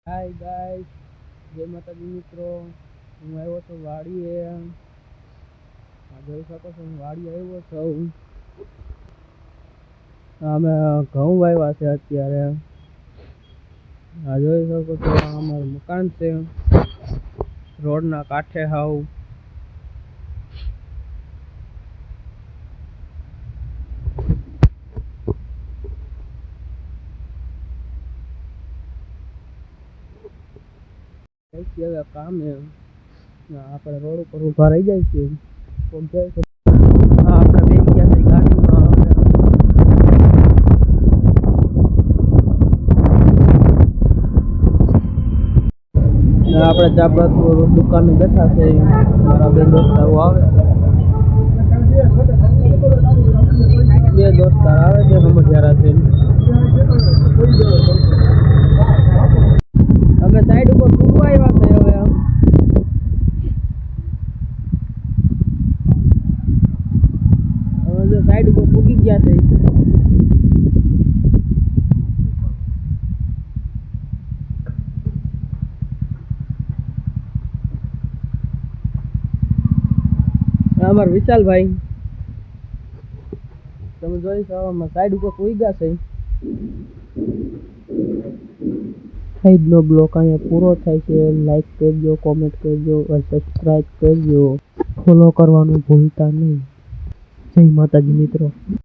Hi guys, જય માતાજી મિત્રો. હું આવ્યો તો વાડીએ. જોઈ શકો છો, હું વાડીએ આવ્યો છું. અમે ઘઉં વાવ્યા છે અત્યારે. જોઈ શકો છો, અમારું મકાન છે રોડના કાંઠે હાવ. હવે કામ આપણે રોડ ઉપર ઊભા રહી જાય છે. આપણે બેસી ગયા છે ગાડીમાં. આપણે ચાપડા દુકાને બેઠા છે. મારા બે દોસ્તારો આવે છે સમજ્યારા છે. અમે સાઈડ ઉપર પૂરવા આવ્યા છે. હવે સાઈડ ઉપર પૂકી ગયા છે. અમાર વિશાલભાઈ તમે જોઈ શકો, સાઈડ ઉપર પૂરી ગયા છે. આજનો બ્લોગ અહીંયા પૂરો થાય છે. લાઈક કરજો, કોમેન્ટ કરજો, સબસ્ક્રાઈબ કરજો, ફોલો કરવાનું ભૂલતા નહીં. જય માતાજી મિત્રો.